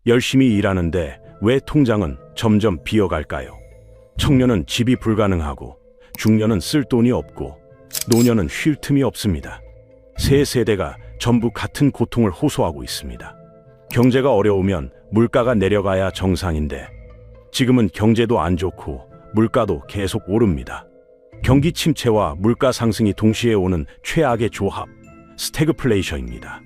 열심히 일하는데 왜 통장은 점점 비어갈까요? 청년은 집이 불가능하고, 중년은 쓸 돈이 없고, 노년은 쉴 틈이 없습니다. 세 세대가 전부 같은 고통을 호소하고 있습니다. 경제가 어려우면 물가가 내려가야 정상인데, 지금은 경제도 안 좋고 물가도 계속 오릅니다. 경기 침체와 물가 상승이 동시에 오는 최악의 조합, 스태그플레이션입니다.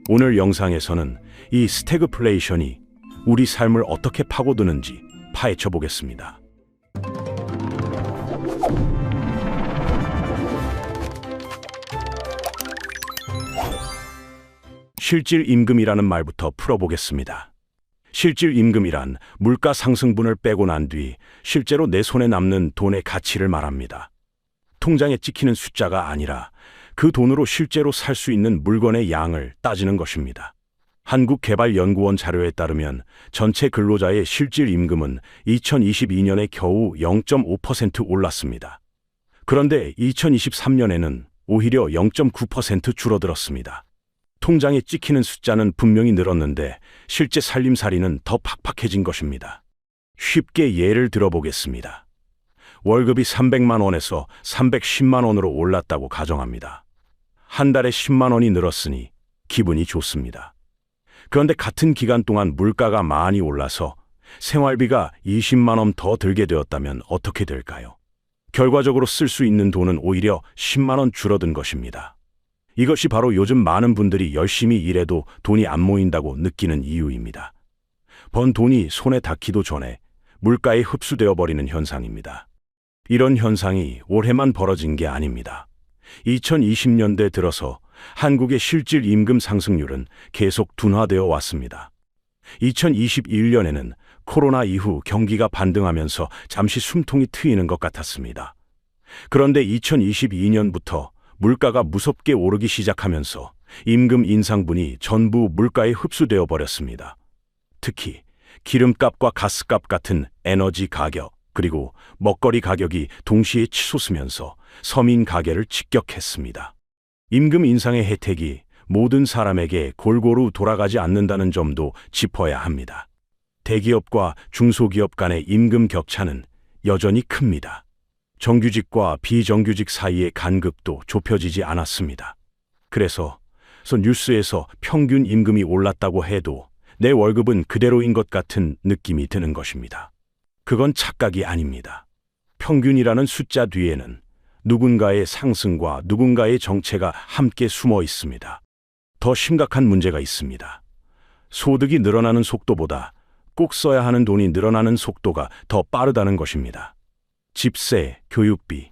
오늘 영상에서는 이 스태그플레이션이 우리 삶을 어떻게 파고드는지 파헤쳐 보겠습니다. 실질 임금이라는 말부터 풀어보겠습니다. 실질 임금이란 물가 상승분을 빼고 난 뒤 실제로 내 손에 남는 돈의 가치를 말합니다. 통장에 찍히는 숫자가 아니라 그 돈으로 실제로 살 수 있는 물건의 양을 따지는 것입니다. 한국개발연구원 자료에 따르면 전체 근로자의 실질 임금은 2022년에 겨우 0.5% 올랐습니다. 그런데 2023년에는 오히려 0.9% 줄어들었습니다. 통장에 찍히는 숫자는 분명히 늘었는데 실제 살림살이는 더 팍팍해진 것입니다. 쉽게 예를 들어보겠습니다. 월급이 300만 원에서 310만 원으로 올랐다고 가정합니다. 한 달에 10만 원이 늘었으니 기분이 좋습니다. 그런데 같은 기간 동안 물가가 많이 올라서 생활비가 20만 원 더 들게 되었다면 어떻게 될까요? 결과적으로 쓸 수 있는 돈은 오히려 10만 원 줄어든 것입니다. 이것이 바로 요즘 많은 분들이 열심히 일해도 돈이 안 모인다고 느끼는 이유입니다. 번 돈이 손에 닿기도 전에 물가에 흡수되어 버리는 현상입니다. 이런 현상이 올해만 벌어진 게 아닙니다. 2020년대 들어서 한국의 실질 임금 상승률은 계속 둔화되어 왔습니다. 2021년에는 코로나 이후 경기가 반등하면서 잠시 숨통이 트이는 것 같았습니다. 그런데 2022년부터 물가가 무섭게 오르기 시작하면서 임금 인상분이 전부 물가에 흡수되어 버렸습니다. 특히 기름값과 가스값 같은 에너지 가격, 그리고 먹거리 가격이 동시에 치솟으면서 서민 가게를 직격했습니다. 임금 인상의 혜택이 모든 사람에게 골고루 돌아가지 않는다는 점도 짚어야 합니다. 대기업과 중소기업 간의 임금 격차는 여전히 큽니다. 정규직과 비정규직 사이의 간극도 좁혀지지 않았습니다. 그래서 뉴스에서 평균 임금이 올랐다고 해도 내 월급은 그대로인 것 같은 느낌이 드는 것입니다. 그건 착각이 아닙니다. 평균이라는 숫자 뒤에는 누군가의 상승과 누군가의 정체가 함께 숨어 있습니다. 더 심각한 문제가 있습니다. 소득이 늘어나는 속도보다 꼭 써야 하는 돈이 늘어나는 속도가 더 빠르다는 것입니다. 집세, 교육비,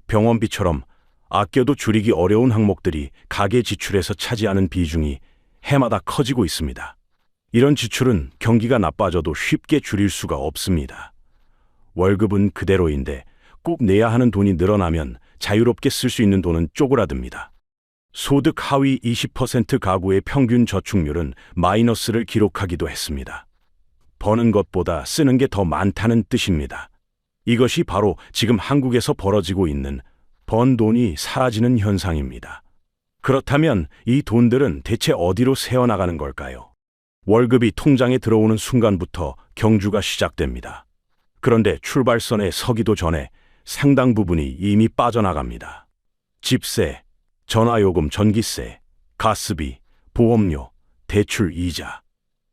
병원비처럼 아껴도 줄이기 어려운 항목들이 가계 지출에서 차지하는 비중이 해마다 커지고 있습니다. 이런 지출은 경기가 나빠져도 쉽게 줄일 수가 없습니다. 월급은 그대로인데 꼭 내야 하는 돈이 늘어나면 자유롭게 쓸 수 있는 돈은 쪼그라듭니다. 소득 하위 20% 가구의 평균 저축률은 마이너스를 기록하기도 했습니다. 버는 것보다 쓰는 게 더 많다는 뜻입니다. 이것이 바로 지금 한국에서 벌어지고 있는 번 돈이 사라지는 현상입니다. 그렇다면 이 돈들은 대체 어디로 새어나가는 걸까요? 월급이 통장에 들어오는 순간부터 경주가 시작됩니다. 그런데 출발선에 서기도 전에 상당 부분이 이미 빠져나갑니다. 집세, 전화요금, 전기세, 가스비, 보험료, 대출 이자.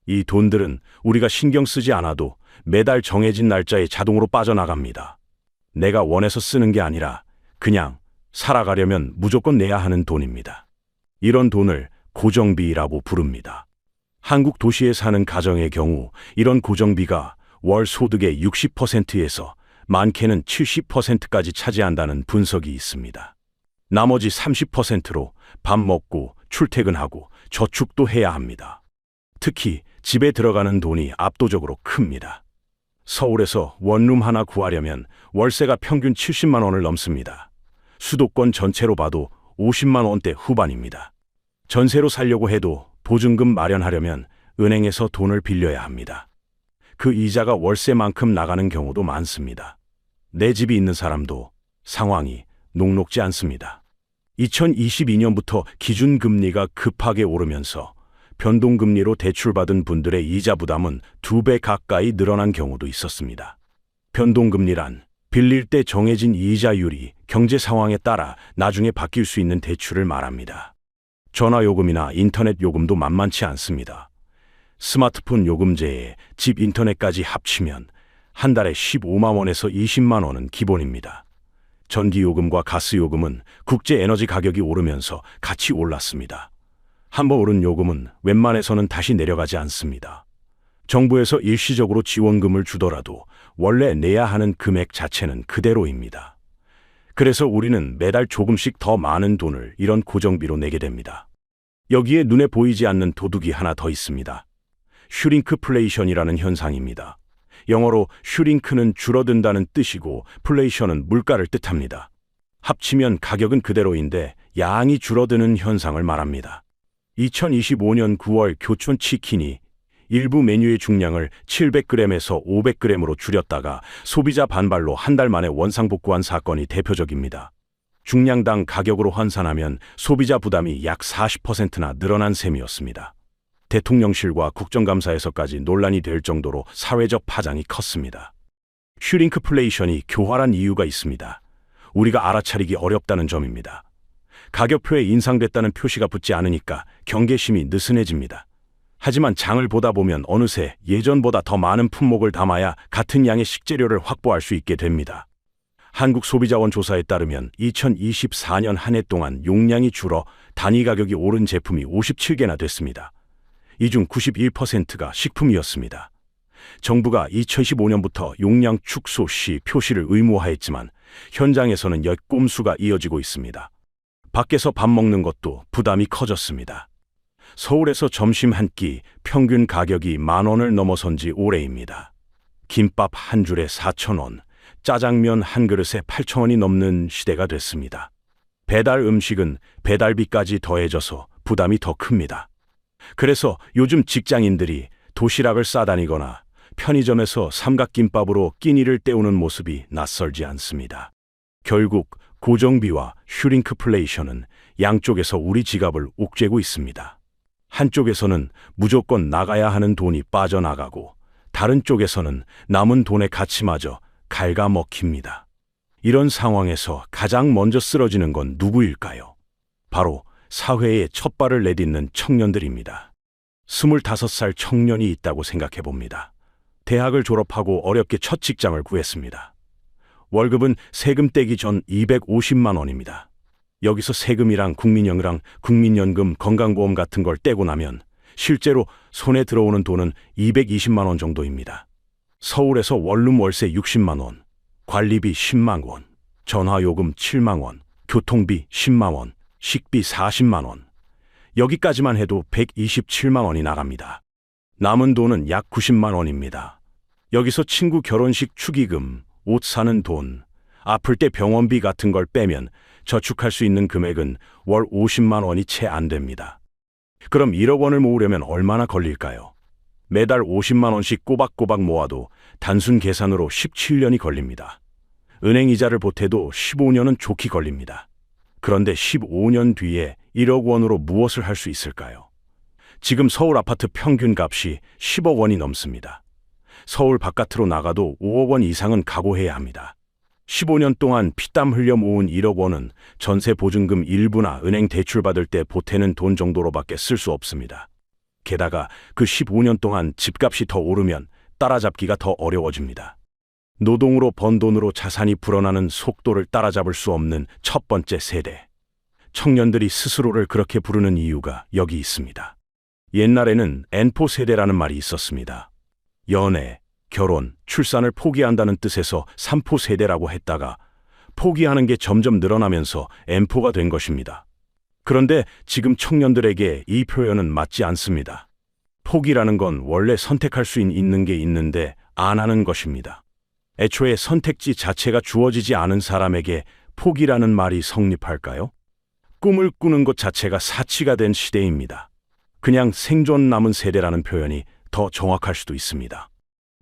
이 돈들은 우리가 신경 쓰지 않아도 매달 정해진 날짜에 자동으로 빠져나갑니다. 내가 원해서 쓰는 게 아니라 그냥 살아가려면 무조건 내야 하는 돈입니다. 이런 돈을 고정비라고 부릅니다. 한국 도시에 사는 가정의 경우 이런 고정비가 월 소득의 60%에서 많게는 70%까지 차지한다는 분석이 있습니다. 나머지 30%로 밥 먹고 출퇴근하고 저축도 해야 합니다. 특히 집에 들어가는 돈이 압도적으로 큽니다. 서울에서 원룸 하나 구하려면 월세가 평균 70만 원을 넘습니다. 수도권 전체로 봐도 50만 원대 후반입니다. 전세로 살려고 해도 보증금 마련하려면 은행에서 돈을 빌려야 합니다. 그 이자가 월세만큼 나가는 경우도 많습니다. 내 집이 있는 사람도 상황이 녹록지 않습니다. 2022년부터 기준금리가 급하게 오르면서 변동금리로 대출받은 분들의 이자 부담은 2배 가까이 늘어난 경우도 있었습니다. 변동금리란 빌릴 때 정해진 이자율이 경제 상황에 따라 나중에 바뀔 수 있는 대출을 말합니다. 전화요금이나 인터넷 요금도 만만치 않습니다. 스마트폰 요금제에 집 인터넷까지 합치면 한 달에 15만 원에서 20만 원은 기본입니다. 전기요금과 가스요금은 국제에너지 가격이 오르면서 같이 올랐습니다. 한번 오른 요금은 웬만해서는 다시 내려가지 않습니다. 정부에서 일시적으로 지원금을 주더라도 원래 내야 하는 금액 자체는 그대로입니다. 그래서 우리는 매달 조금씩 더 많은 돈을 이런 고정비로 내게 됩니다. 여기에 눈에 보이지 않는 도둑이 하나 더 있습니다. 슈링크플레이션이라는 현상입니다. 영어로 슈링크는 줄어든다는 뜻이고 플레이션은 물가를 뜻합니다. 합치면 가격은 그대로인데 양이 줄어드는 현상을 말합니다. 2025년 9월 교촌 치킨이 일부 메뉴의 중량을 700g에서 500g으로 줄였다가 소비자 반발로 한 달 만에 원상복구한 사건이 대표적입니다. 중량당 가격으로 환산하면 소비자 부담이 약 40%나 늘어난 셈이었습니다. 대통령실과 국정감사에서까지 논란이 될 정도로 사회적 파장이 컸습니다. 슈링크플레이션이 교활한 이유가 있습니다. 우리가 알아차리기 어렵다는 점입니다. 가격표에 인상됐다는 표시가 붙지 않으니까 경계심이 느슨해집니다. 하지만 장을 보다 보면 어느새 예전보다 더 많은 품목을 담아야 같은 양의 식재료를 확보할 수 있게 됩니다. 한국소비자원 조사에 따르면 2024년 한 해 동안 용량이 줄어 단위 가격이 오른 제품이 57개나 됐습니다. 이 중 91%가 식품이었습니다. 정부가 2015년부터 용량 축소 시 표시를 의무화했지만 현장에서는 꼼수가 이어지고 있습니다. 밖에서 밥 먹는 것도 부담이 커졌습니다. 서울에서 점심 한 끼 평균 가격이 10,000원을 넘어선 지 오래입니다. 김밥 한 줄에 4,000원, 짜장면 한 그릇에 8,000원이 넘는 시대가 됐습니다. 배달 음식은 배달비까지 더해져서 부담이 더 큽니다. 그래서 요즘 직장인들이 도시락을 싸다니거나 편의점에서 삼각김밥으로 끼니를 때우는 모습이 낯설지 않습니다. 결국 고정비와 슈링크플레이션은 양쪽에서 우리 지갑을 옥죄고 있습니다. 한쪽에서는 무조건 나가야 하는 돈이 빠져나가고 다른 쪽에서는 남은 돈의 가치마저 갉아먹힙니다. 이런 상황에서 가장 먼저 쓰러지는 건 누구일까요? 바로 사회에 첫 발을 내딛는 청년들입니다. 25살 청년이 있다고 생각해 봅니다. 대학을 졸업하고 어렵게 첫 직장을 구했습니다. 월급은 세금 떼기 전 250만 원입니다. 여기서 세금이랑 국민연금, 국민연금, 건강보험 같은 걸 떼고 나면 실제로 손에 들어오는 돈은 220만 원 정도입니다. 서울에서 원룸 월세 60만 원, 관리비 10만 원, 전화요금 7만 원, 교통비 10만 원, 식비 40만 원. 여기까지만 해도 127만 원이 나갑니다. 남은 돈은 약 90만 원입니다. 여기서 친구 결혼식 축의금, 옷 사는 돈, 아플 때 병원비 같은 걸 빼면 저축할 수 있는 금액은 월 50만 원이 채 안 됩니다. 그럼 1억 원을 모으려면 얼마나 걸릴까요? 매달 50만 원씩 꼬박꼬박 모아도 단순 계산으로 17년이 걸립니다. 은행 이자를 보태도 15년은 좋게 걸립니다. 그런데 15년 뒤에 1억 원으로 무엇을 할 수 있을까요? 지금 서울 아파트 평균 값이 10억 원이 넘습니다. 서울 바깥으로 나가도 5억 원 이상은 각오해야 합니다. 15년 동안 피땀 흘려 모은 1억 원은 전세 보증금 일부나 은행 대출 받을 때 보태는 돈 정도로밖에 쓸 수 없습니다. 게다가 그 15년 동안 집값이 더 오르면 따라잡기가 더 어려워집니다. 노동으로 번 돈으로 자산이 불어나는 속도를 따라잡을 수 없는 첫 번째 세대. 청년들이 스스로를 그렇게 부르는 이유가 여기 있습니다. 옛날에는 N포 세대라는 말이 있었습니다. 연애, 결혼, 출산을 포기한다는 뜻에서 3포 세대라고 했다가 포기하는 게 점점 늘어나면서 N포가 된 것입니다. 그런데 지금 청년들에게 이 표현은 맞지 않습니다. 포기라는 건 원래 선택할 수 있는 게 있는데 안 하는 것입니다. 애초에 선택지 자체가 주어지지 않은 사람에게 포기라는 말이 성립할까요? 꿈을 꾸는 것 자체가 사치가 된 시대입니다. 그냥 생존 남은 세대라는 표현이 더 정확할 수도 있습니다.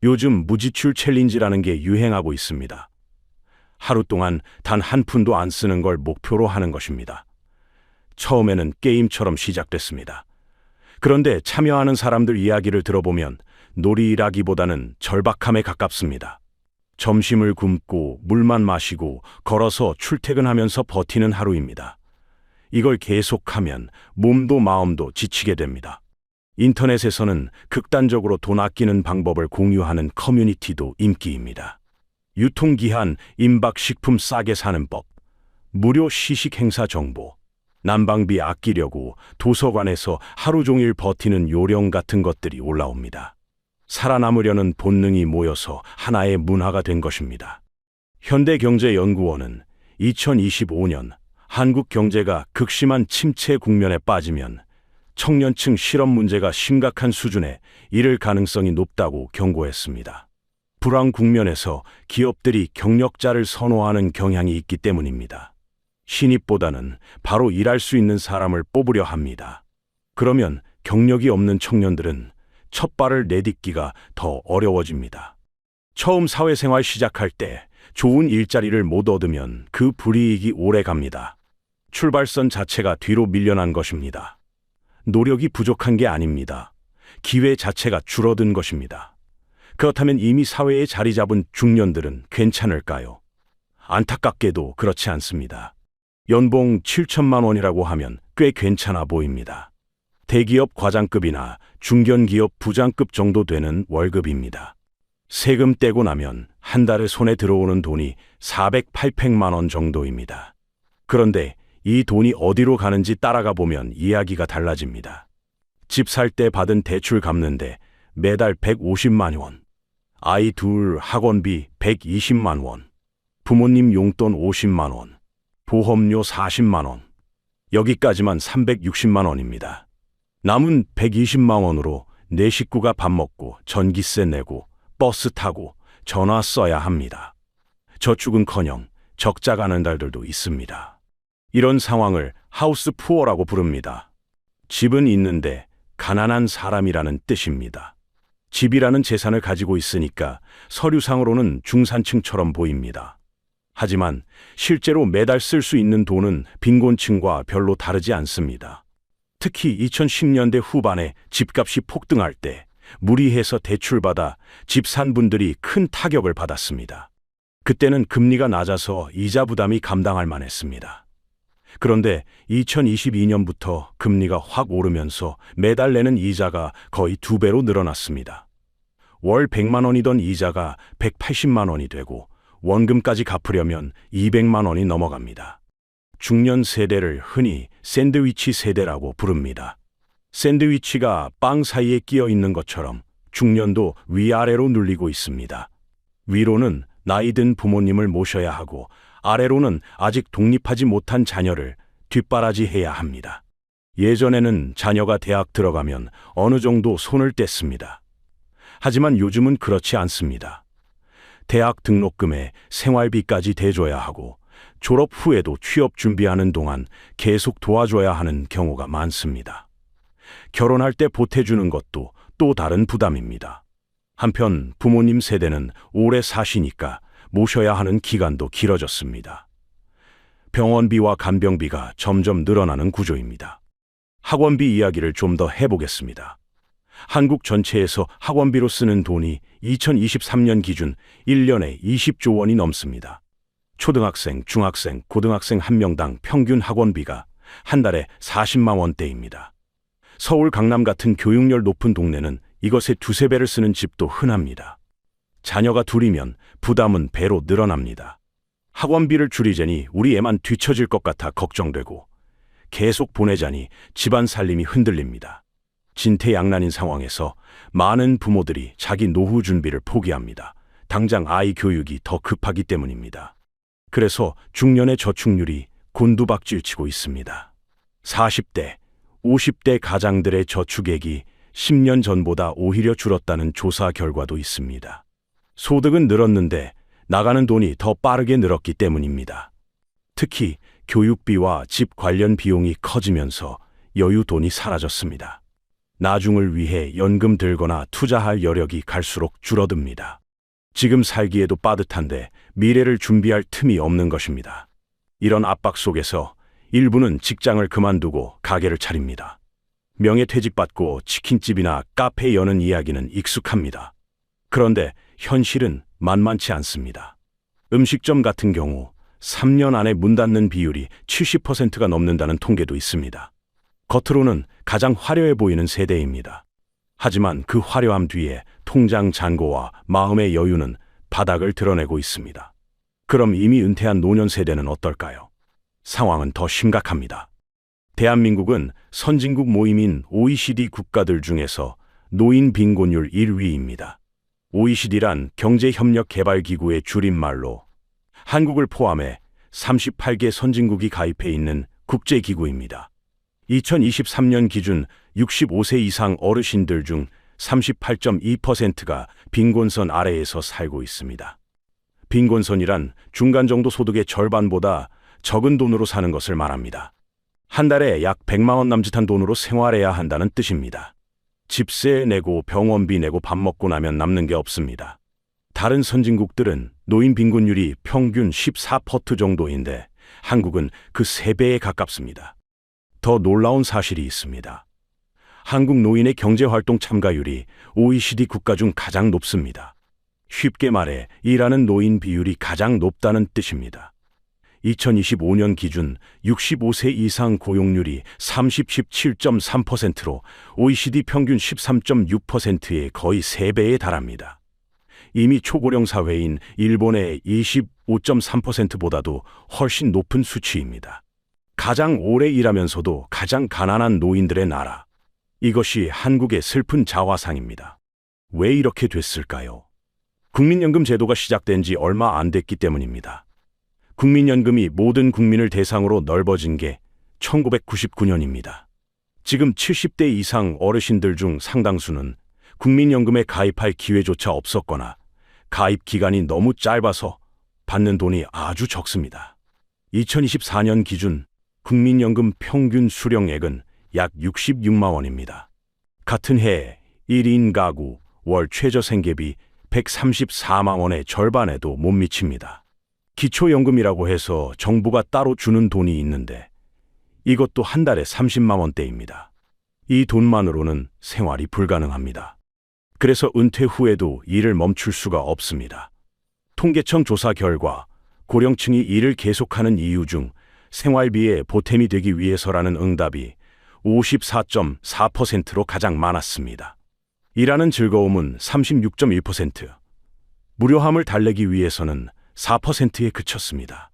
요즘 무지출 챌린지라는 게 유행하고 있습니다. 하루 동안 단 한 푼도 안 쓰는 걸 목표로 하는 것입니다. 처음에는 게임처럼 시작됐습니다. 그런데 참여하는 사람들 이야기를 들어보면 놀이라기보다는 절박함에 가깝습니다. 점심을 굶고 물만 마시고 걸어서 출퇴근하면서 버티는 하루입니다. 이걸 계속하면 몸도 마음도 지치게 됩니다. 인터넷에서는 극단적으로 돈 아끼는 방법을 공유하는 커뮤니티도 인기입니다. 유통기한, 임박식품 싸게 사는 법, 무료 시식 행사 정보, 난방비 아끼려고 도서관에서 하루 종일 버티는 요령 같은 것들이 올라옵니다. 살아남으려는 본능이 모여서 하나의 문화가 된 것입니다. 현대경제연구원은 2025년 한국 경제가 극심한 침체 국면에 빠지면 청년층 실업 문제가 심각한 수준에 이를 가능성이 높다고 경고했습니다. 불황 국면에서 기업들이 경력자를 선호하는 경향이 있기 때문입니다. 신입보다는 바로 일할 수 있는 사람을 뽑으려 합니다. 그러면 경력이 없는 청년들은 첫 발을 내딛기가 더 어려워집니다. 처음 사회생활 시작할 때 좋은 일자리를 못 얻으면 그 불이익이 오래 갑니다. 출발선 자체가 뒤로 밀려난 것입니다. 노력이 부족한 게 아닙니다. 기회 자체가 줄어든 것입니다. 그렇다면 이미 사회에 자리 잡은 중년들은 괜찮을까요? 안타깝게도 그렇지 않습니다. 연봉 7천만 원이라고 하면 꽤 괜찮아 보입니다. 대기업 과장급이나 중견기업 부장급 정도 되는 월급입니다. 세금 떼고 나면 한 달에 손에 들어오는 돈이 400, 800만 원 정도입니다. 그런데 이 돈이 어디로 가는지 따라가 보면 이야기가 달라집니다. 집 살 때 받은 대출 갚는데 매달 150만 원, 아이 둘 학원비 120만 원, 부모님 용돈 50만 원, 보험료 40만 원, 여기까지만 360만 원입니다. 남은 120만 원으로 내 식구가 밥 먹고 전기세 내고 버스 타고 전화 써야 합니다. 저축은커녕 적자 가는 달들도 있습니다. 이런 상황을 하우스 푸어라고 부릅니다. 집은 있는데 가난한 사람이라는 뜻입니다. 집이라는 재산을 가지고 있으니까 서류상으로는 중산층처럼 보입니다. 하지만 실제로 매달 쓸 수 있는 돈은 빈곤층과 별로 다르지 않습니다. 특히 2010년대 후반에 집값이 폭등할 때 무리해서 대출받아 집 산 분들이 큰 타격을 받았습니다. 그때는 금리가 낮아서 이자 부담이 감당할 만했습니다. 그런데 2022년부터 금리가 확 오르면서 매달 내는 이자가 거의 2배로 늘어났습니다. 월 100만 원이던 이자가 180만 원이 되고 원금까지 갚으려면 200만 원이 넘어갑니다. 중년 세대를 흔히 샌드위치 세대라고 부릅니다. 샌드위치가 빵 사이에 끼어 있는 것처럼 중년도 위아래로 눌리고 있습니다. 위로는 나이 든 부모님을 모셔야 하고 아래로는 아직 독립하지 못한 자녀를 뒷바라지해야 합니다. 예전에는 자녀가 대학 들어가면 어느 정도 손을 뗐습니다. 하지만 요즘은 그렇지 않습니다. 대학 등록금에 생활비까지 대줘야 하고 졸업 후에도 취업 준비하는 동안 계속 도와줘야 하는 경우가 많습니다. 결혼할 때 보태주는 것도 또 다른 부담입니다. 한편 부모님 세대는 오래 사시니까 모셔야 하는 기간도 길어졌습니다. 병원비와 간병비가 점점 늘어나는 구조입니다. 학원비 이야기를 좀 더 해보겠습니다. 한국 전체에서 학원비로 쓰는 돈이 2023년 기준 1년에 20조 원이 넘습니다. 초등학생, 중학생, 고등학생 한 명당 평균 학원비가 한 달에 40만 원대입니다. 서울, 강남 같은 교육열 높은 동네는 이것의 2~3배를 쓰는 집도 흔합니다. 자녀가 둘이면 부담은 배로 늘어납니다. 학원비를 줄이자니 우리 애만 뒤처질 것 같아 걱정되고 계속 보내자니 집안 살림이 흔들립니다. 진퇴양난인 상황에서 많은 부모들이 자기 노후 준비를 포기합니다. 당장 아이 교육이 더 급하기 때문입니다. 그래서 중년의 저축률이 곤두박질치고 있습니다. 40대, 50대 가장들의 저축액이 10년 전보다 오히려 줄었다는 조사 결과도 있습니다. 소득은 늘었는데 나가는 돈이 더 빠르게 늘었기 때문입니다. 특히 교육비와 집 관련 비용이 커지면서 여유 돈이 사라졌습니다. 나중을 위해 연금 들거나 투자할 여력이 갈수록 줄어듭니다. 지금 살기에도 빠듯한데 미래를 준비할 틈이 없는 것입니다. 이런 압박 속에서 일부는 직장을 그만두고 가게를 차립니다. 명예퇴직받고 치킨집이나 카페 여는 이야기는 익숙합니다. 그런데 현실은 만만치 않습니다. 음식점 같은 경우 3년 안에 문 닫는 비율이 70%가 넘는다는 통계도 있습니다. 겉으로는 가장 화려해 보이는 세대입니다. 하지만 그 화려함 뒤에 통장 잔고와 마음의 여유는 바닥을 드러내고 있습니다. 그럼 이미 은퇴한 노년 세대는 어떨까요? 상황은 더 심각합니다. 대한민국은 선진국 모임인 OECD 국가들 중에서 노인 빈곤율 1위입니다. OECD란 경제협력개발기구의 줄임말로 한국을 포함해 38개 선진국이 가입해 있는 국제기구입니다. 2023년 기준 65세 이상 어르신들 중 38.2%가 빈곤선 아래에서 살고 있습니다. 빈곤선이란 중간 정도 소득의 절반보다 적은 돈으로 사는 것을 말합니다. 한 달에 약 100만 원 남짓한 돈으로 생활해야 한다는 뜻입니다. 집세 내고 병원비 내고 밥 먹고 나면 남는 게 없습니다. 다른 선진국들은 노인 빈곤율이 평균 14% 정도인데 한국은 그 3배에 가깝습니다. 더 놀라운 사실이 있습니다. 한국 노인의 경제활동 참가율이 OECD 국가 중 가장 높습니다. 쉽게 말해 일하는 노인 비율이 가장 높다는 뜻입니다. 2025년 기준 65세 이상 고용률이 17.3%로 OECD 평균 13.6%의 거의 3배에 달합니다. 이미 초고령 사회인 일본의 25.3%보다도 훨씬 높은 수치입니다. 가장 오래 일하면서도 가장 가난한 노인들의 나라. 이것이 한국의 슬픈 자화상입니다. 왜 이렇게 됐을까요? 국민연금 제도가 시작된 지 얼마 안 됐기 때문입니다. 국민연금이 모든 국민을 대상으로 넓어진 게 1999년입니다. 지금 70대 이상 어르신들 중 상당수는 국민연금에 가입할 기회조차 없었거나 가입 기간이 너무 짧아서 받는 돈이 아주 적습니다. 2024년 기준 국민연금 평균 수령액은 약 66만 원입니다. 같은 해 1인 가구 월 최저생계비 134만 원의 절반에도 못 미칩니다. 기초연금이라고 해서 정부가 따로 주는 돈이 있는데 이것도 한 달에 30만 원대입니다. 이 돈만으로는 생활이 불가능합니다. 그래서 은퇴 후에도 일을 멈출 수가 없습니다. 통계청 조사 결과 고령층이 일을 계속하는 이유 중 생활비에 보탬이 되기 위해서라는 응답이 54.4%로 가장 많았습니다. 일하는 즐거움은 36.1%, 무료함을 달래기 위해서는 4%에 그쳤습니다.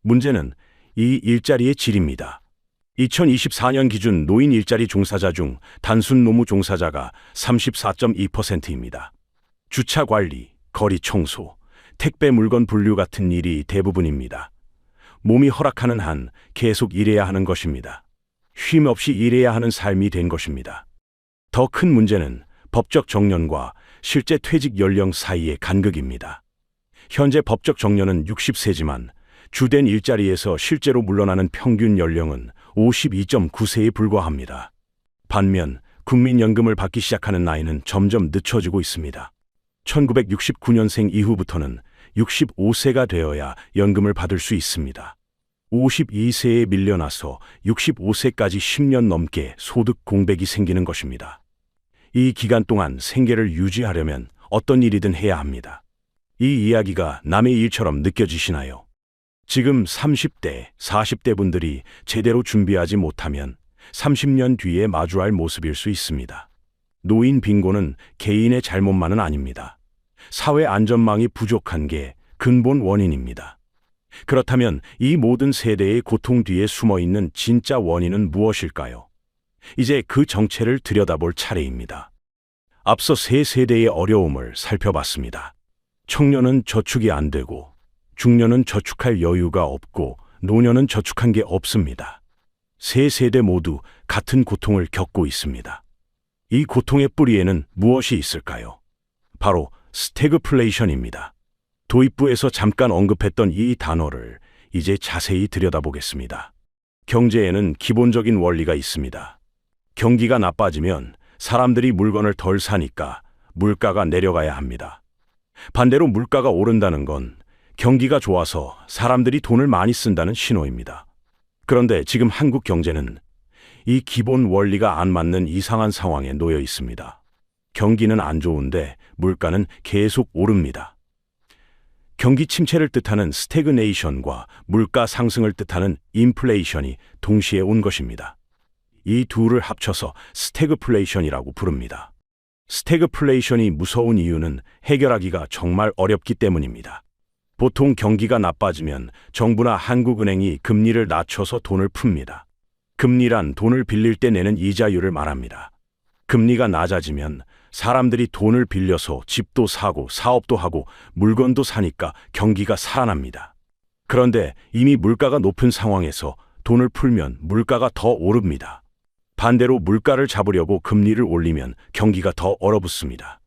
문제는 이 일자리의 질입니다. 2024년 기준 노인 일자리 종사자 중 단순 노무 종사자가 34.2%입니다. 주차 관리, 거리 청소, 택배 물건 분류 같은 일이 대부분입니다. 몸이 허락하는 한 계속 일해야 하는 것입니다. 쉼 없이 일해야 하는 삶이 된 것입니다. 더 큰 문제는 법적 정년과 실제 퇴직 연령 사이의 간극입니다. 현재 법적 정년은 60세지만 주된 일자리에서 실제로 물러나는 평균 연령은 52.9세에 불과합니다. 반면 국민연금을 받기 시작하는 나이는 점점 늦춰지고 있습니다. 1969년생 이후부터는 65세가 되어야 연금을 받을 수 있습니다. 52세에 밀려나서 65세까지 10년 넘게 소득 공백이 생기는 것입니다. 이 기간 동안 생계를 유지하려면 어떤 일이든 해야 합니다. 이 이야기가 남의 일처럼 느껴지시나요? 지금 30대, 40대 분들이 제대로 준비하지 못하면 30년 뒤에 마주할 모습일 수 있습니다. 노인 빈곤은 개인의 잘못만은 아닙니다. 사회 안전망이 부족한 게 근본 원인입니다. 그렇다면 이 모든 세대의 고통 뒤에 숨어 있는 진짜 원인은 무엇일까요? 이제 그 정체를 들여다볼 차례입니다. 앞서 세 세대의 어려움을 살펴봤습니다. 청년은 저축이 안 되고, 중년은 저축할 여유가 없고, 노년은 저축한 게 없습니다. 세 세대 모두 같은 고통을 겪고 있습니다. 이 고통의 뿌리에는 무엇이 있을까요? 바로 스태그플레이션입니다. 도입부에서 잠깐 언급했던 이 단어를 이제 자세히 들여다보겠습니다. 경제에는 기본적인 원리가 있습니다. 경기가 나빠지면 사람들이 물건을 덜 사니까 물가가 내려가야 합니다. 반대로 물가가 오른다는 건 경기가 좋아서 사람들이 돈을 많이 쓴다는 신호입니다. 그런데 지금 한국 경제는 이 기본 원리가 안 맞는 이상한 상황에 놓여 있습니다. 경기는 안 좋은데 물가는 계속 오릅니다. 경기 침체를 뜻하는 스태그네이션과 물가 상승을 뜻하는 인플레이션이 동시에 온 것입니다. 이 둘을 합쳐서 스태그플레이션이라고 부릅니다. 스태그플레이션이 무서운 이유는 해결하기가 정말 어렵기 때문입니다. 보통 경기가 나빠지면 정부나 한국은행이 금리를 낮춰서 돈을 풉니다. 금리란 돈을 빌릴 때 내는 이자율을 말합니다. 금리가 낮아지면 사람들이 돈을 빌려서 집도 사고 사업도 하고 물건도 사니까 경기가 살아납니다. 그런데 이미 물가가 높은 상황에서 돈을 풀면 물가가 더 오릅니다. 반대로 물가를 잡으려고 금리를 올리면 경기가 더 얼어붙습니다.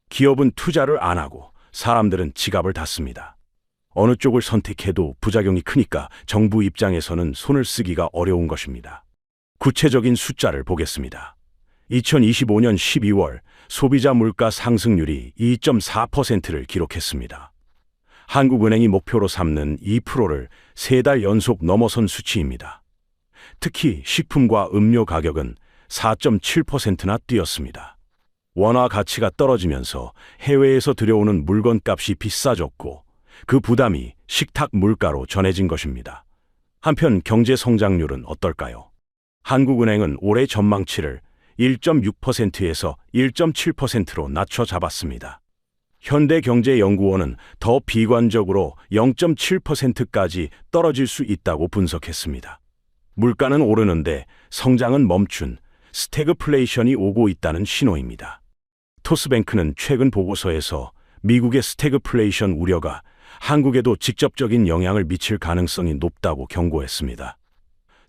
기업은 투자를 안 하고 사람들은 지갑을 닫습니다. 어느 쪽을 선택해도 부작용이 크니까 정부 입장에서는 손을 쓰기가 어려운 것입니다. 구체적인 숫자를 보겠습니다. 2025년 12월 소비자 물가 상승률이 2.4%를 기록했습니다. 한국은행이 목표로 삼는 2%를 3달 연속 넘어선 수치입니다. 특히 식품과 음료 가격은 4.7%나 뛰었습니다. 원화 가치가 떨어지면서 해외에서 들여오는 물건값이 비싸졌고 그 부담이 식탁 물가로 전해진 것입니다. 한편 경제 성장률은 어떨까요? 한국은행은 올해 전망치를 1.6%에서 1.7%로 낮춰 잡았습니다. 현대경제연구원은 더 비관적으로 0.7%까지 떨어질 수 있다고 분석했습니다. 물가는 오르는데 성장은 멈춘 스태그플레이션이 오고 있다는 신호입니다. 토스뱅크는 최근 보고서에서 미국의 스태그플레이션 우려가 한국에도 직접적인 영향을 미칠 가능성이 높다고 경고했습니다.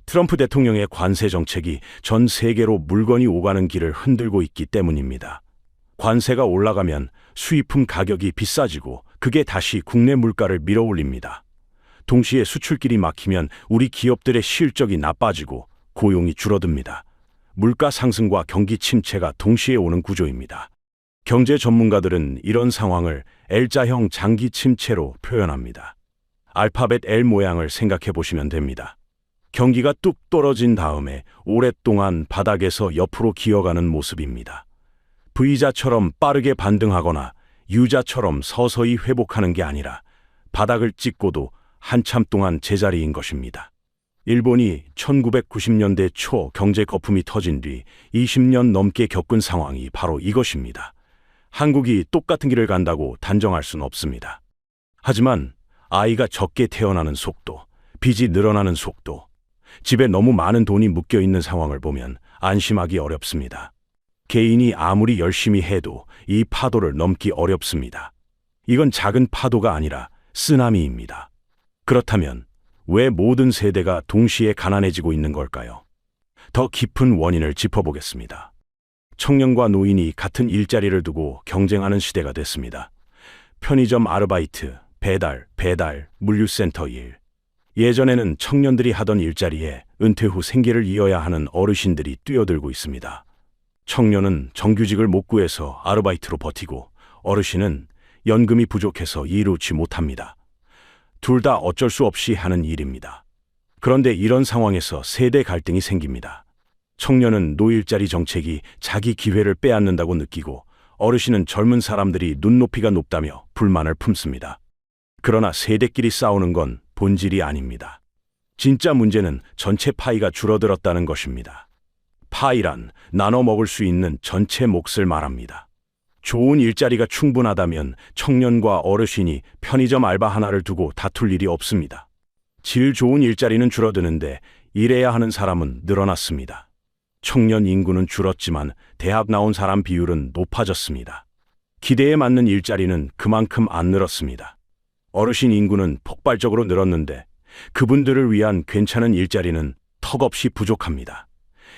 트럼프 대통령의 관세 정책이 전 세계로 물건이 오가는 길을 흔들고 있기 때문입니다. 관세가 올라가면 수입품 가격이 비싸지고 그게 다시 국내 물가를 밀어올립니다. 동시에 수출길이 막히면 우리 기업들의 실적이 나빠지고 고용이 줄어듭니다. 물가 상승과 경기 침체가 동시에 오는 구조입니다. 경제 전문가들은 이런 상황을 L자형 장기 침체로 표현합니다. 알파벳 L 모양을 생각해 보시면 됩니다. 경기가 뚝 떨어진 다음에 오랫동안 바닥에서 옆으로 기어가는 모습입니다. V자처럼 빠르게 반등하거나 U자처럼 서서히 회복하는 게 아니라 바닥을 찍고도 한참 동안 제자리인 것입니다. 일본이 1990년대 초 경제 거품이 터진 뒤 20년 넘게 겪은 상황이 바로 이것입니다. 한국이 똑같은 길을 간다고 단정할 수는 없습니다. 하지만 아이가 적게 태어나는 속도, 빚이 늘어나는 속도, 집에 너무 많은 돈이 묶여 있는 상황을 보면 안심하기 어렵습니다. 개인이 아무리 열심히 해도 이 파도를 넘기 어렵습니다. 이건 작은 파도가 아니라 쓰나미입니다. 그렇다면 왜 모든 세대가 동시에 가난해지고 있는 걸까요? 더 깊은 원인을 짚어보겠습니다. 청년과 노인이 같은 일자리를 두고 경쟁하는 시대가 됐습니다. 편의점 아르바이트, 배달, 물류센터 일. 예전에는 청년들이 하던 일자리에 은퇴 후 생계를 이어야 하는 어르신들이 뛰어들고 있습니다. 청년은 정규직을 못 구해서 아르바이트로 버티고 어르신은 연금이 부족해서 이루지 못합니다. 둘 다 어쩔 수 없이 하는 일입니다. 그런데 이런 상황에서 세대 갈등이 생깁니다. 청년은 노일자리 정책이 자기 기회를 빼앗는다고 느끼고 어르신은 젊은 사람들이 눈높이가 높다며 불만을 품습니다. 그러나 세대끼리 싸우는 건 본질이 아닙니다. 진짜 문제는 전체 파이가 줄어들었다는 것입니다. 파이란 나눠 먹을 수 있는 전체 몫을 말합니다. 좋은 일자리가 충분하다면 청년과 어르신이 편의점 알바 하나를 두고 다툴 일이 없습니다. 질 좋은 일자리는 줄어드는데 일해야 하는 사람은 늘어났습니다. 청년 인구는 줄었지만 대학 나온 사람 비율은 높아졌습니다. 기대에 맞는 일자리는 그만큼 안 늘었습니다. 어르신 인구는 폭발적으로 늘었는데 그분들을 위한 괜찮은 일자리는 턱없이 부족합니다.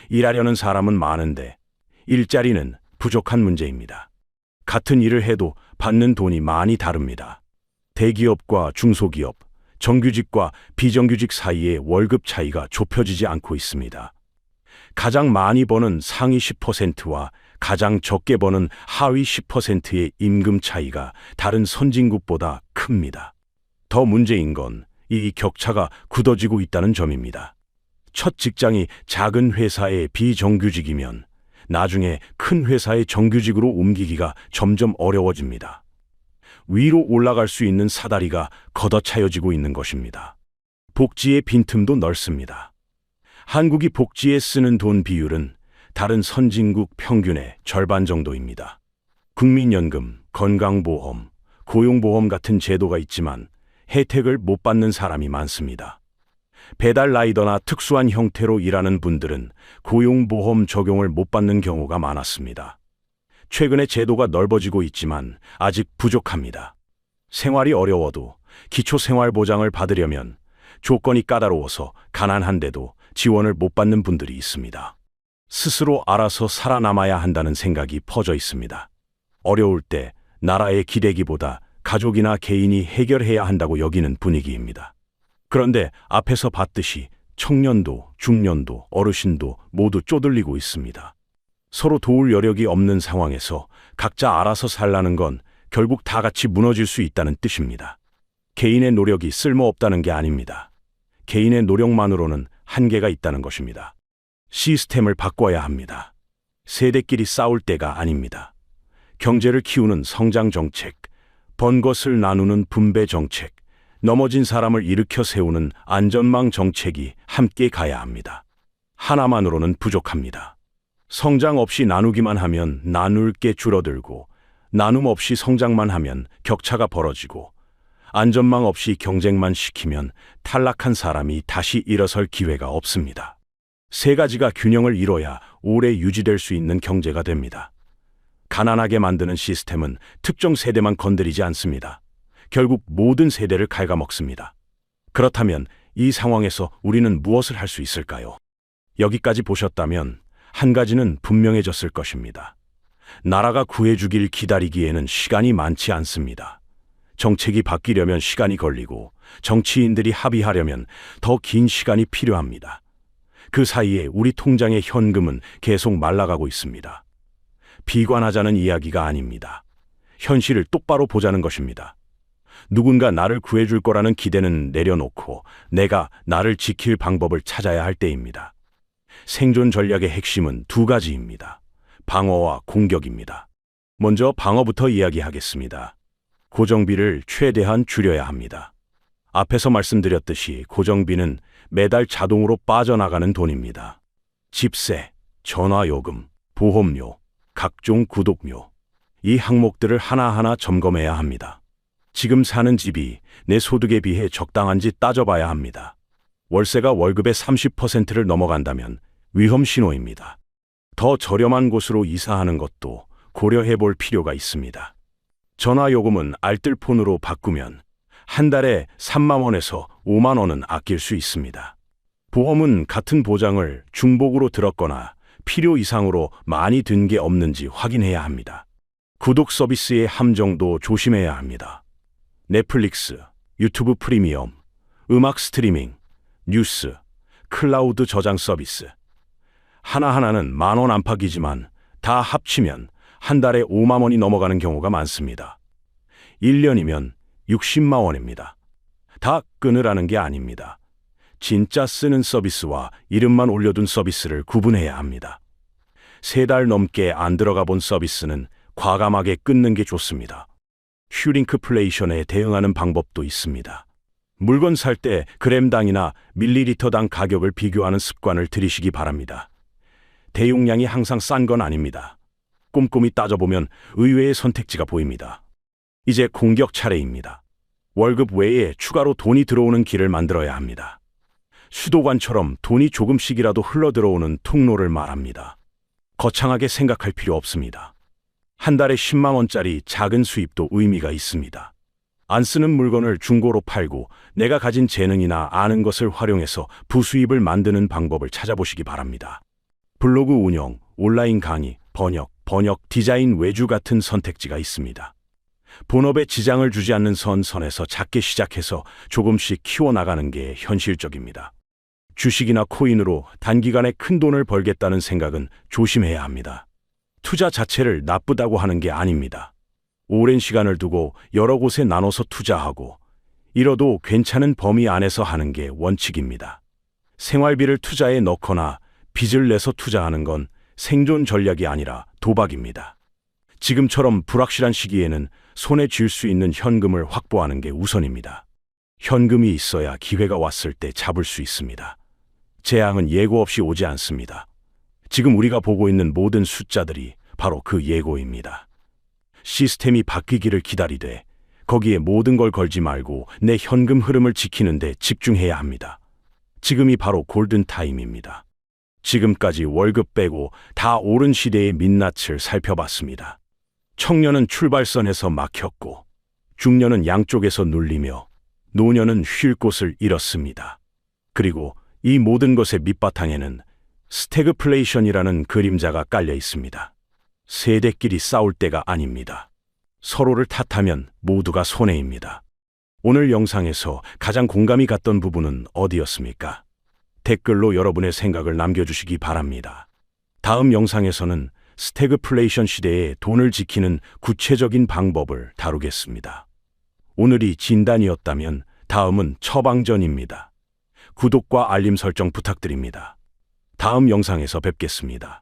일하려는 사람은 많은데 일자리는 부족한 문제입니다. 같은 일을 해도 받는 돈이 많이 다릅니다. 대기업과 중소기업, 정규직과 비정규직 사이의 월급 차이가 좁혀지지 않고 있습니다. 가장 많이 버는 상위 10%와 가장 적게 버는 하위 10%의 임금 차이가 다른 선진국보다 큽니다. 더 문제인 건 이 격차가 굳어지고 있다는 점입니다. 첫 직장이 작은 회사의 비정규직이면 나중에 큰 회사의 정규직으로 옮기기가 점점 어려워집니다. 위로 올라갈 수 있는 사다리가 걷어차여지고 있는 것입니다. 복지의 빈틈도 넓습니다. 한국이 복지에 쓰는 돈 비율은 다른 선진국 평균의 절반 정도입니다. 국민연금, 건강보험, 고용보험 같은 제도가 있지만 혜택을 못 받는 사람이 많습니다. 배달 라이더나 특수한 형태로 일하는 분들은 고용보험 적용을 못 받는 경우가 많았습니다. 최근에 제도가 넓어지고 있지만 아직 부족합니다. 생활이 어려워도 기초생활보장을 받으려면 조건이 까다로워서 가난한데도 지원을 못 받는 분들이 있습니다. 스스로 알아서 살아남아야 한다는 생각이 퍼져 있습니다. 어려울 때 나라의 기대기보다 가족이나 개인이 해결해야 한다고 여기는 분위기입니다. 그런데 앞에서 봤듯이 청년도, 중년도, 어르신도 모두 쪼들리고 있습니다. 서로 도울 여력이 없는 상황에서 각자 알아서 살라는 건 결국 다 같이 무너질 수 있다는 뜻입니다. 개인의 노력이 쓸모없다는 게 아닙니다. 개인의 노력만으로는 한계가 있다는 것입니다. 시스템을 바꿔야 합니다. 세대끼리 싸울 때가 아닙니다. 경제를 키우는 성장 정책, 번 것을 나누는 분배 정책, 넘어진 사람을 일으켜 세우는 안전망 정책이 함께 가야 합니다. 하나만으로는 부족합니다. 성장 없이 나누기만 하면 나눌 게 줄어들고, 나눔 없이 성장만 하면 격차가 벌어지고, 안전망 없이 경쟁만 시키면 탈락한 사람이 다시 일어설 기회가 없습니다. 세 가지가 균형을 이뤄야 오래 유지될 수 있는 경제가 됩니다. 가난하게 만드는 시스템은 특정 세대만 건드리지 않습니다. 결국 모든 세대를 갉아먹습니다. 그렇다면 이 상황에서 우리는 무엇을 할 수 있을까요? 여기까지 보셨다면 한 가지는 분명해졌을 것입니다. 나라가 구해주길 기다리기에는 시간이 많지 않습니다. 정책이 바뀌려면 시간이 걸리고 정치인들이 합의하려면 더 긴 시간이 필요합니다. 그 사이에 우리 통장의 현금은 계속 말라가고 있습니다. 비관하자는 이야기가 아닙니다. 현실을 똑바로 보자는 것입니다. 누군가 나를 구해줄 거라는 기대는 내려놓고 내가 나를 지킬 방법을 찾아야 할 때입니다. 생존 전략의 핵심은 두 가지입니다. 방어와 공격입니다. 먼저 방어부터 이야기하겠습니다. 고정비를 최대한 줄여야 합니다. 앞에서 말씀드렸듯이 고정비는 매달 자동으로 빠져나가는 돈입니다. 집세, 전화요금, 보험료, 각종 구독료, 이 항목들을 하나하나 점검해야 합니다. 지금 사는 집이 내 소득에 비해 적당한지 따져봐야 합니다. 월세가 월급의 30%를 넘어간다면 위험 신호입니다. 더 저렴한 곳으로 이사하는 것도 고려해 볼 필요가 있습니다. 전화요금은 알뜰폰으로 바꾸면 한 달에 3만 원에서 5만 원은 아낄 수 있습니다. 보험은 같은 보장을 중복으로 들었거나 필요 이상으로 많이 든 게 없는지 확인해야 합니다. 구독 서비스의 함정도 조심해야 합니다. 넷플릭스, 유튜브 프리미엄, 음악 스트리밍, 뉴스, 클라우드 저장 서비스. 하나하나는 10,000원 안팎이지만 다 합치면 한 달에 5만 원이 넘어가는 경우가 많습니다. 1년이면 60만 원입니다. 다 끊으라는 게 아닙니다. 진짜 쓰는 서비스와 이름만 올려둔 서비스를 구분해야 합니다. 3달 넘게 안 들어가 본 서비스는 과감하게 끊는 게 좋습니다. 슈링크플레이션에 대응하는 방법도 있습니다. 물건 살 때 그램당이나 밀리리터당 가격을 비교하는 습관을 들이시기 바랍니다. 대용량이 항상 싼 건 아닙니다. 꼼꼼히 따져보면 의외의 선택지가 보입니다. 이제 공격 차례입니다. 월급 외에 추가로 돈이 들어오는 길을 만들어야 합니다. 수도관처럼 돈이 조금씩이라도 흘러들어오는 통로를 말합니다. 거창하게 생각할 필요 없습니다. 한 달에 10만 원짜리 작은 수입도 의미가 있습니다. 안 쓰는 물건을 중고로 팔고 내가 가진 재능이나 아는 것을 활용해서 부수입을 만드는 방법을 찾아보시기 바랍니다. 블로그 운영, 온라인 강의, 번역, 디자인 외주 같은 선택지가 있습니다. 본업에 지장을 주지 않는 선에서 작게 시작해서 조금씩 키워나가는 게 현실적입니다. 주식이나 코인으로 단기간에 큰 돈을 벌겠다는 생각은 조심해야 합니다. 투자 자체를 나쁘다고 하는 게 아닙니다. 오랜 시간을 두고 여러 곳에 나눠서 투자하고 잃어도 괜찮은 범위 안에서 하는 게 원칙입니다. 생활비를 투자에 넣거나 빚을 내서 투자하는 건 생존 전략이 아니라 도박입니다. 지금처럼 불확실한 시기에는 손에 쥘 수 있는 현금을 확보하는 게 우선입니다. 현금이 있어야 기회가 왔을 때 잡을 수 있습니다. 재앙은 예고 없이 오지 않습니다. 지금 우리가 보고 있는 모든 숫자들이 바로 그 예고입니다. 시스템이 바뀌기를 기다리되 거기에 모든 걸 걸지 말고 내 현금 흐름을 지키는 데 집중해야 합니다. 지금이 바로 골든타임입니다. 지금까지 월급 빼고 다 오른 시대의 민낯을 살펴봤습니다. 청년은 출발선에서 막혔고, 중년은 양쪽에서 눌리며, 노년은 쉴 곳을 잃었습니다. 그리고 이 모든 것의 밑바탕에는 스태그플레이션이라는 그림자가 깔려 있습니다. 세대끼리 싸울 때가 아닙니다. 서로를 탓하면 모두가 손해입니다. 오늘 영상에서 가장 공감이 갔던 부분은 어디였습니까? 댓글로 여러분의 생각을 남겨주시기 바랍니다. 다음 영상에서는 스태그플레이션 시대에 돈을 지키는 구체적인 방법을 다루겠습니다. 오늘이 진단이었다면 다음은 처방전입니다. 구독과 알림 설정 부탁드립니다. 다음 영상에서 뵙겠습니다.